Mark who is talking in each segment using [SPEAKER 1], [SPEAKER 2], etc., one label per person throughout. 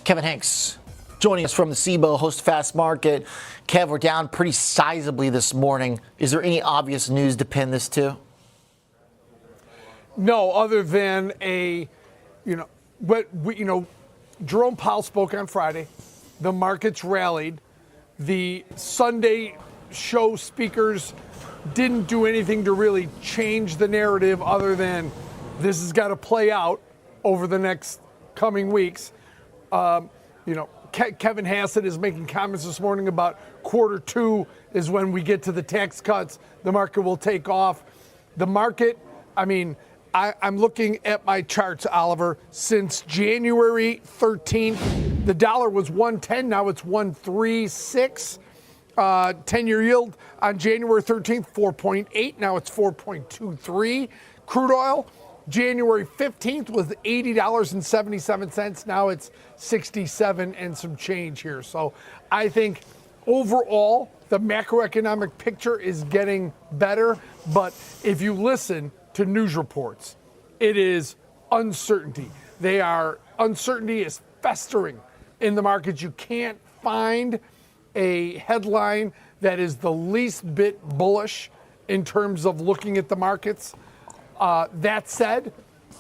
[SPEAKER 1] Kevin Hanks joining us from the SIBO, host of Fast Market. Kev, we're down pretty sizably this morning. Is there any obvious news to pin this to?
[SPEAKER 2] No, other than Jerome Powell spoke on Friday. The markets rallied. The Sunday show speakers didn't do anything to really change the narrative other than this has got to play out over the next coming weeks. Kevin Hassett is making comments this morning about quarter two is when we get to the tax cuts. The market will take off. The market, I'm looking at my charts, Oliver. Since January 13th, the dollar was 110. Now it's 136. 10-year yield on January 13th, 4.8. Now it's 4.23. Crude oil, January 15th was $80.77. Now it's 67 and some change here. So I think overall, the macroeconomic picture is getting better. But if you listen to news reports, it is uncertainty. Uncertainty is festering in the markets. You can't find a headline that is the least bit bullish in terms of looking at the markets. That said,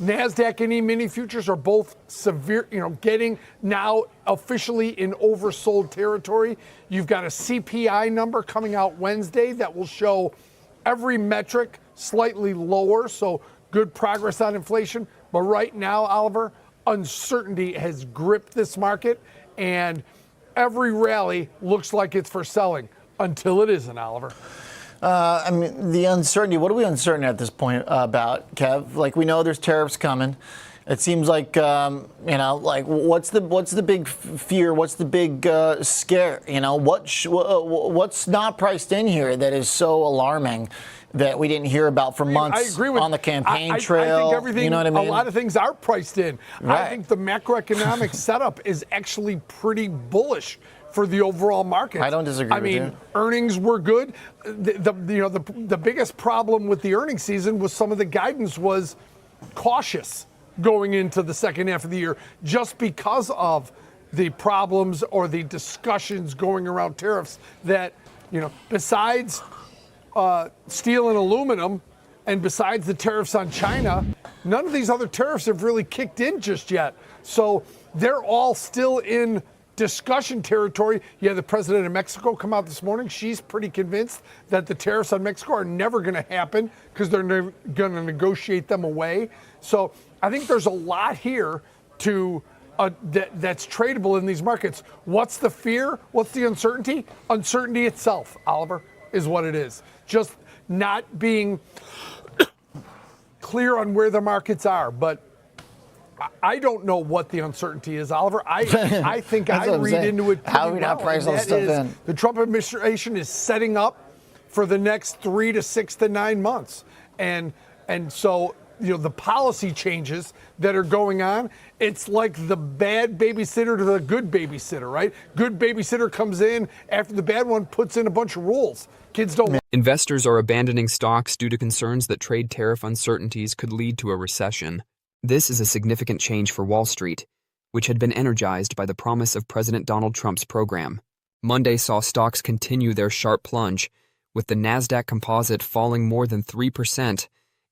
[SPEAKER 2] NASDAQ and E-mini futures are both severe, getting now officially in oversold territory. You've got a CPI number coming out Wednesday that will show every metric slightly lower, so good progress on inflation. But right now, Oliver, uncertainty has gripped this market, and every rally looks like it's for selling until it isn't, Oliver.
[SPEAKER 1] The uncertainty, what are we uncertain at this point about, Kev? Like, we know there's tariffs coming. It seems like, what's the big fear? What's the big scare? What's not priced in here that is so alarming that we didn't hear about for months
[SPEAKER 2] I agree with,
[SPEAKER 1] on the campaign trail?
[SPEAKER 2] I think everything,
[SPEAKER 1] you know what I mean?
[SPEAKER 2] A lot of things are priced in.
[SPEAKER 1] Right.
[SPEAKER 2] I think the macroeconomic setup is actually pretty bullish for the overall market.
[SPEAKER 1] I don't disagree with you.
[SPEAKER 2] Earnings were good. The biggest problem with the earnings season was some of the guidance was cautious going into the second half of the year just because of the problems or the discussions going around tariffs that, besides steel and aluminum and besides the tariffs on China, none of these other tariffs have really kicked in just yet. So they're all still in discussion territory. Yeah, the president of Mexico come out this morning. She's pretty convinced that the tariffs on Mexico are never going to happen because they're going to negotiate them away. So I think there's a lot here that's tradable in these markets. What's the fear? What's the uncertainty? Uncertainty itself, Oliver, is what it is. Just not being clear on where the markets are. But I don't know what the uncertainty is, Oliver. I think I read into it pretty
[SPEAKER 1] How are we not pricing stuff in?
[SPEAKER 2] The Trump administration is setting up for the next 3 to 6 to 9 months. And so, the policy changes that are going on, it's like the bad babysitter to the good babysitter, right? Good babysitter comes in after the bad one puts in a bunch of rules. Kids don't.
[SPEAKER 3] Investors are abandoning stocks due to concerns that trade tariff uncertainties could lead to a recession. This is a significant change for Wall Street, which had been energized by the promise of President Donald Trump's program. Monday saw stocks continue their sharp plunge, with the Nasdaq Composite falling more than 3%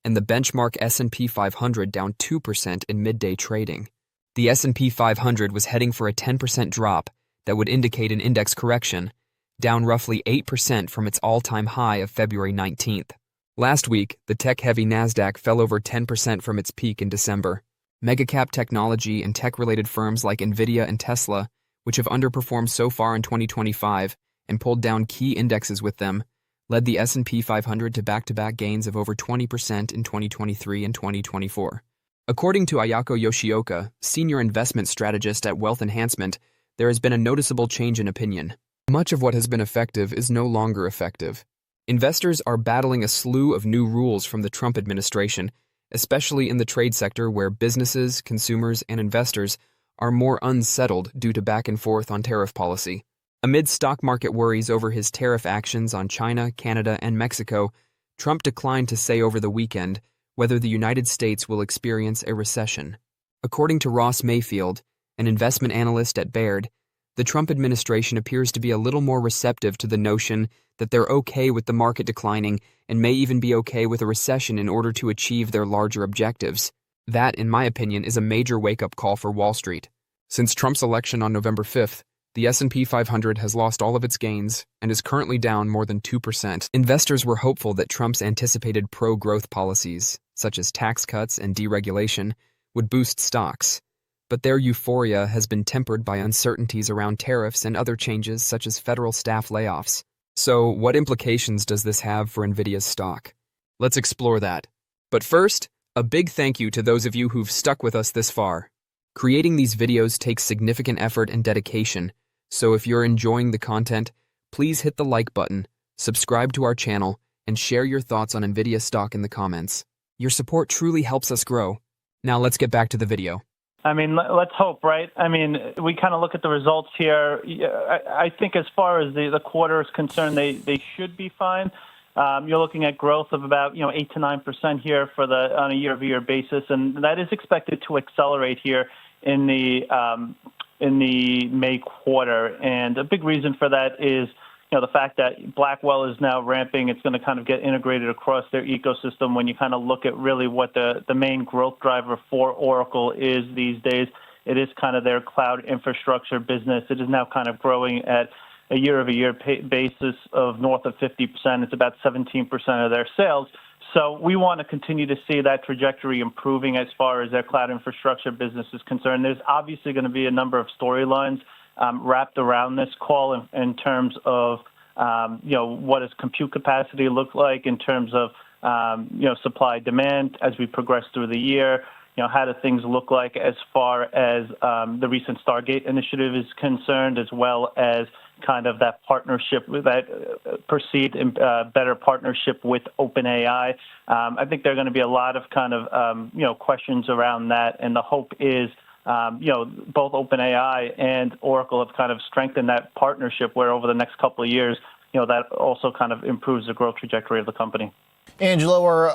[SPEAKER 3] and the benchmark S&P 500 down 2% in midday trading. The S&P 500 was heading for a 10% drop that would indicate an index correction, down roughly 8% from its all-time high of February 19th. Last week, the tech-heavy Nasdaq fell over 10% from its peak in December. Megacap technology and tech-related firms like Nvidia and Tesla, which have underperformed so far in 2025 and pulled down key indexes with them, led the S&P 500 to back-to-back gains of over 20% in 2023 and 2024. According to Ayako Yoshioka, senior investment strategist at Wealth Enhancement, there has been a noticeable change in opinion. Much of what has been effective is no longer effective. Investors are battling a slew of new rules from the Trump administration, especially in the trade sector where businesses, consumers, and investors are more unsettled due to back and forth on tariff policy. Amid stock market worries over his tariff actions on China, Canada, and Mexico, Trump declined to say over the weekend whether the United States will experience a recession. According to Ross Mayfield, an investment analyst at Baird, the Trump administration appears to be a little more receptive to the notion that they're okay with the market declining and may even be okay with a recession in order to achieve their larger objectives. That, in my opinion, is a major wake-up call for Wall Street. Since Trump's election on November 5th, the S&P 500 has lost all of its gains and is currently down more than 2%. Investors were hopeful that Trump's anticipated pro-growth policies, such as tax cuts and deregulation, would boost stocks. But their euphoria has been tempered by uncertainties around tariffs and other changes such as federal staff layoffs. So, what implications does this have for Nvidia's stock? Let's explore that. But first, a big thank you to those of you who've stuck with us this far. Creating these videos takes significant effort and dedication, so if you're enjoying the content, please hit the like button, subscribe to our channel, and share your thoughts on Nvidia stock in the comments. Your support truly helps us grow. Now let's get back to the video.
[SPEAKER 4] I mean, let's hope, right? I mean, we kind of look at the results here. I think as far as the quarter is concerned, they should be fine. You're looking at growth of about 8 to 9% here on a year-over-year basis, and that is expected to accelerate here in the May quarter. And a big reason for that is the fact that Blackwell is now ramping. It's going to kind of get integrated across their ecosystem. When you kind of look at really what the main growth driver for Oracle is these days, it is kind of their cloud infrastructure business. It is now kind of growing at a year-over-year basis of north of 50%. It's about 17% of their sales. So we want to continue to see that trajectory improving as far as their cloud infrastructure business is concerned. There's obviously going to be a number of storylines wrapped around this call in terms of, what does compute capacity look like in terms of, supply demand as we progress through the year. How do things look like as far as the recent Stargate initiative is concerned, as well as kind of that partnership, that perceived better partnership with OpenAI. I think there are going to be a lot of kind of, questions around that, and the hope is, both OpenAI and Oracle have kind of strengthened that partnership where over the next couple of years, that also kind of improves the growth trajectory of the company.
[SPEAKER 1] Angelo, are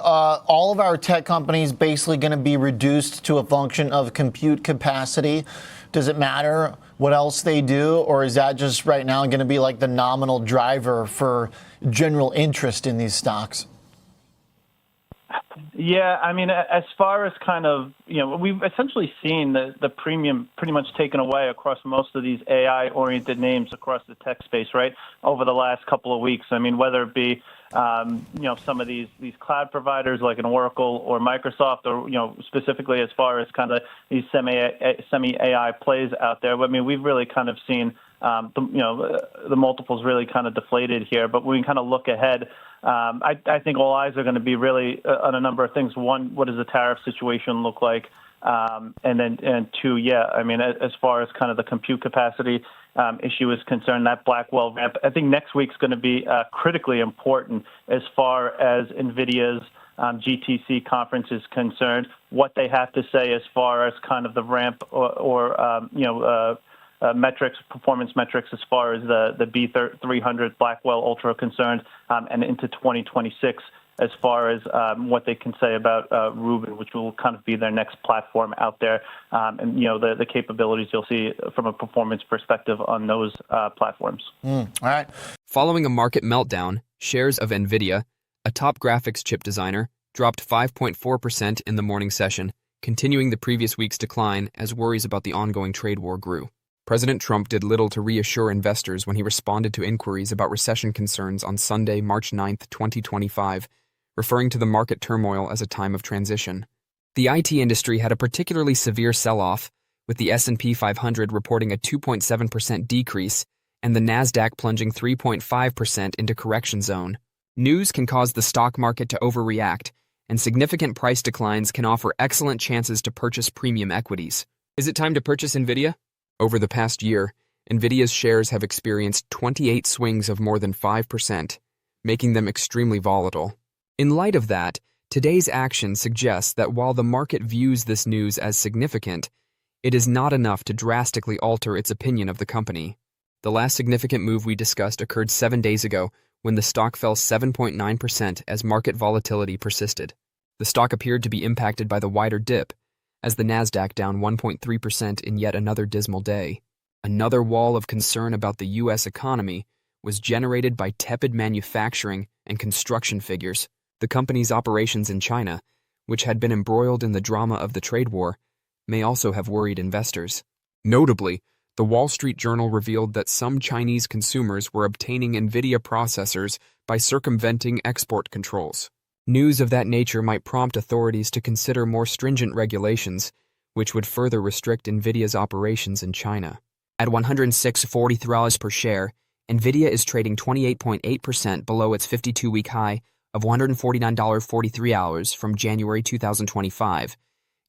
[SPEAKER 1] all of our tech companies basically going to be reduced to a function of compute capacity? Does it matter what else they do, or is that just right now going to be like the nominal driver for general interest in these stocks?
[SPEAKER 4] Yeah, I mean, as far as kind of, we've essentially seen the premium pretty much taken away across most of these AI-oriented names across the tech space, right, over the last couple of weeks. I mean, whether it be, some of these cloud providers like an Oracle or Microsoft, or, specifically as far as kind of these semi-AI plays out there. I mean, we've really kind of seen, the multiples really kind of deflated here. But when we kind of look ahead, I think all eyes are going to be really on a number of things. One, what does the tariff situation look like? And two, I mean, as far as kind of the compute capacity issue is concerned, that Blackwell ramp, I think next week's going to be critically important as far as NVIDIA's GTC conference is concerned, what they have to say as far as kind of the ramp or metrics, performance metrics as far as the B300 Blackwell Ultra concerned, and into 2026 as far as what they can say about Rubin, which will kind of be their next platform out there, and the capabilities you'll see from a performance perspective on those platforms.
[SPEAKER 1] All right.
[SPEAKER 3] Following a market meltdown, shares of Nvidia, a top graphics chip designer, dropped 5.4% in the morning session, continuing the previous week's decline as worries about the ongoing trade war grew. President Trump did little to reassure investors when he responded to inquiries about recession concerns on Sunday, March 9, 2025, referring to the market turmoil as a time of transition. The IT industry had a particularly severe sell-off, with the S&P 500 reporting a 2.7% decrease and the Nasdaq plunging 3.5% into correction zone. News can cause the stock market to overreact, and significant price declines can offer excellent chances to purchase premium equities. Is it time to purchase Nvidia? Over the past year, Nvidia's shares have experienced 28 swings of more than 5%, making them extremely volatile. In light of that, today's action suggests that while the market views this news as significant, it is not enough to drastically alter its opinion of the company. The last significant move we discussed occurred 7 days ago when the stock fell 7.9% as market volatility persisted. The stock appeared to be impacted by the wider dip, as the Nasdaq down 1.3% in yet another dismal day. Another wall of concern about the U.S. economy was generated by tepid manufacturing and construction figures. The company's operations in China, which had been embroiled in the drama of the trade war, may also have worried investors. Notably, the Wall Street Journal revealed that some Chinese consumers were obtaining Nvidia processors by circumventing export controls. News of that nature might prompt authorities to consider more stringent regulations, which would further restrict Nvidia's operations in China. At $106.43 per share, Nvidia is trading 28.8% below its 52-week high of $149.43 from January 2025,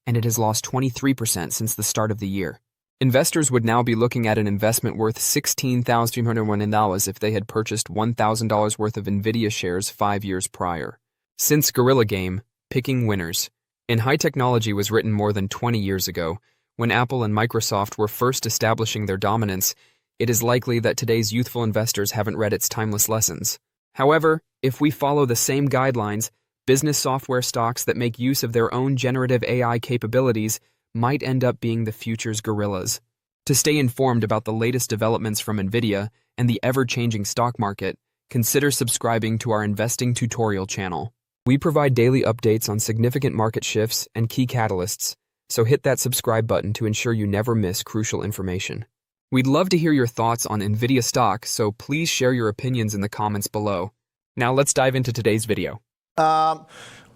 [SPEAKER 3] and it has lost 23% since the start of the year. Investors would now be looking at an investment worth $16,301 if they had purchased $1,000 worth of Nvidia shares 5 years prior. Since Guerrilla Game, Picking Winners in high technology was written more than 20 years ago, when Apple and Microsoft were first establishing their dominance, it is likely that today's youthful investors haven't read its timeless lessons. However, if we follow the same guidelines, business software stocks that make use of their own generative AI capabilities might end up being the future's gorillas. To stay informed about the latest developments from Nvidia and the ever-changing stock market, consider subscribing to our investing tutorial channel. We provide daily updates on significant market shifts and key catalysts, so hit that subscribe button to ensure you never miss crucial information. We'd love to hear your thoughts on Nvidia stock, so please share your opinions in the comments below. Now let's dive into today's video.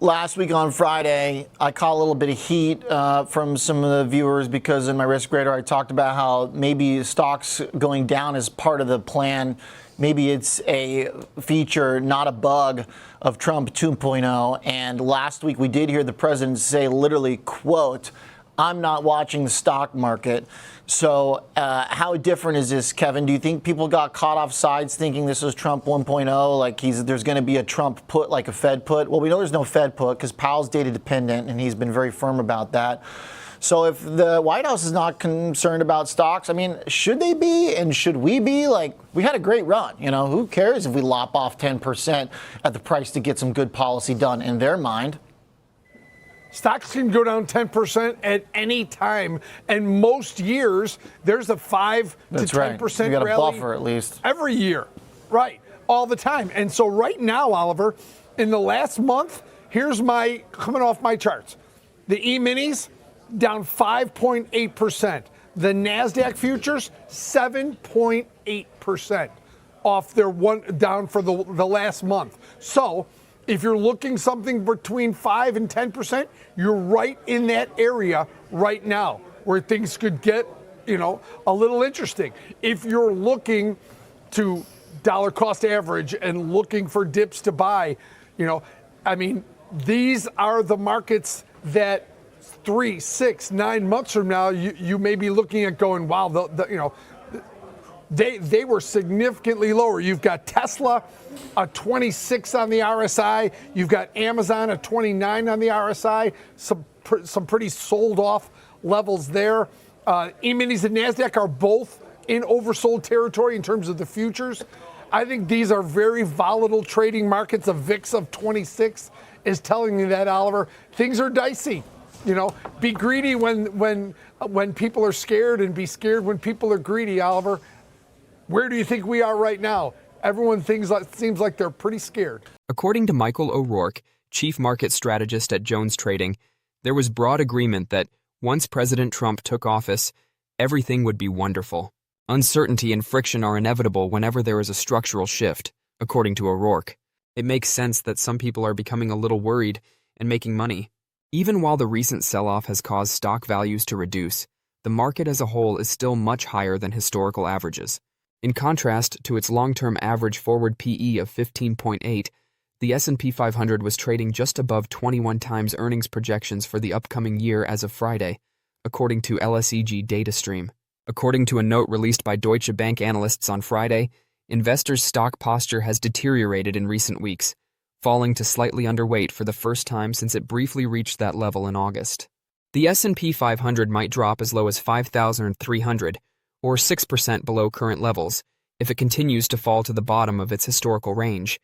[SPEAKER 1] Last week on Friday, I caught a little bit of heat from some of the viewers because in my risk grader I talked about how maybe stocks going down is part of the plan. Maybe it's a feature, not a bug, of Trump 2.0. And last week we did hear the president say literally, quote, "I'm not watching the stock market." So how different is this, Kevin? Do you think people got caught off sides thinking this is Trump 1.0, like there's going to be a Trump put, like a Fed put? Well, we know there's no Fed put because Powell's data dependent, and he's been very firm about that. So if the White House is not concerned about stocks, I mean, should they be and should we be? Like, we had a great run. You know, who cares if we lop off 10% at the price to get some good policy done in their mind?
[SPEAKER 2] Stocks can go down 10% at any time, and most years there's a 5 to 10%
[SPEAKER 1] You got a
[SPEAKER 2] rally
[SPEAKER 1] buffer at least
[SPEAKER 2] every year, right? All the time. And so right now, Oliver, in the last month, here's my coming off my charts. The E-minis down 5.8%. The Nasdaq futures 7.8% off their one down for the last month. So if you're looking something between 5 and 10%, you're right in that area right now where things could get, you know, a little interesting. If you're looking to dollar cost average and looking for dips to buy, you know, I mean, these are the markets that 3, 6, 9 months from now, you may be looking at going, wow, you know, they were significantly lower. You've got Tesla, a 26 on the RSI. You've got Amazon, a 29 on the RSI. Some pretty sold off levels there. E-minis and Nasdaq are both in oversold territory in terms of the futures. I think these are very volatile trading markets. A VIX of 26 is telling me that, Oliver. Things are dicey. You know, be greedy when people are scared, and be scared when people are greedy, Oliver. Where do you think we are right now? Everyone seems like they're pretty scared.
[SPEAKER 3] According to Michael O'Rourke, chief market strategist at Jones Trading, there was broad agreement that once President Trump took office, everything would be wonderful. Uncertainty and friction are inevitable whenever there is a structural shift, according to O'Rourke. It makes sense that some people are becoming a little worried and making money. Even while the recent sell-off has caused stock values to reduce, the market as a whole is still much higher than historical averages. In contrast to its long-term average forward PE of 15.8, the S&P 500 was trading just above 21 times earnings projections for the upcoming year as of Friday, according to LSEG data stream. According to a note released by Deutsche Bank analysts on Friday, investors' stock posture has deteriorated in recent weeks, falling to slightly underweight for the first time since it briefly reached that level in August. The S&P 500 might drop as low as 5,300, or 6% below current levels, if it continues to fall to the bottom of its historical range,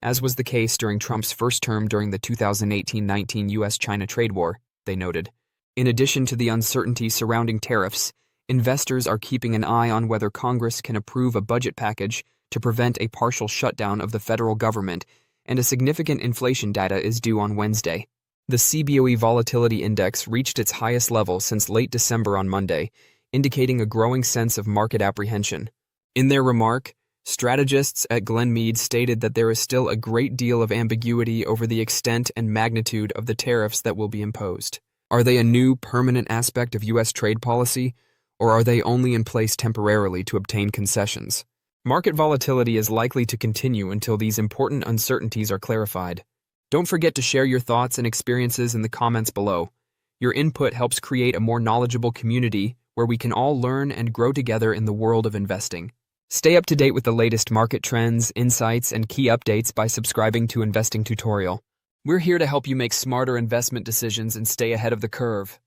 [SPEAKER 3] as was the case during Trump's first term during the 2018-19 U.S.-China trade war, they noted. In addition to the uncertainty surrounding tariffs, investors are keeping an eye on whether Congress can approve a budget package to prevent a partial shutdown of the federal government, and a significant inflation data is due on Wednesday. The CBOE Volatility Index reached its highest level since late December on Monday, indicating a growing sense of market apprehension. In their remark, strategists at Glenmead stated that there is still a great deal of ambiguity over the extent and magnitude of the tariffs that will be imposed. Are they a new, permanent aspect of U.S. trade policy, or are they only in place temporarily to obtain concessions? Market volatility is likely to continue until these important uncertainties are clarified. Don't forget to share your thoughts and experiences in the comments below. Your input helps create a more knowledgeable community where we can all learn and grow together in the world of investing. Stay up to date with the latest market trends, insights, and key updates by subscribing to Investing Tutorial. We're here to help you make smarter investment decisions and stay ahead of the curve.